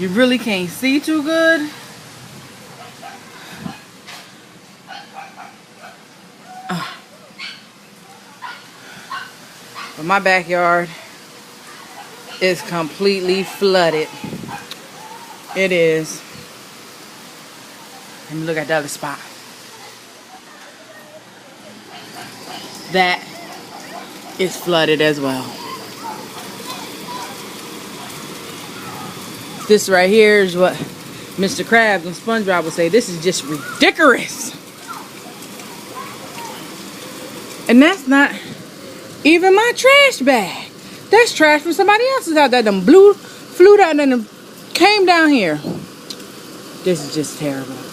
You really can't see too good. But my backyard is completely flooded. It is. Let me look at the other spot. That is flooded as well. This right here is what Mr. Krabs and SpongeBob would say. This is just ridiculous. And that's not even my trash bag. That's trash from somebody else's house that done flew down and came down here. This is just terrible.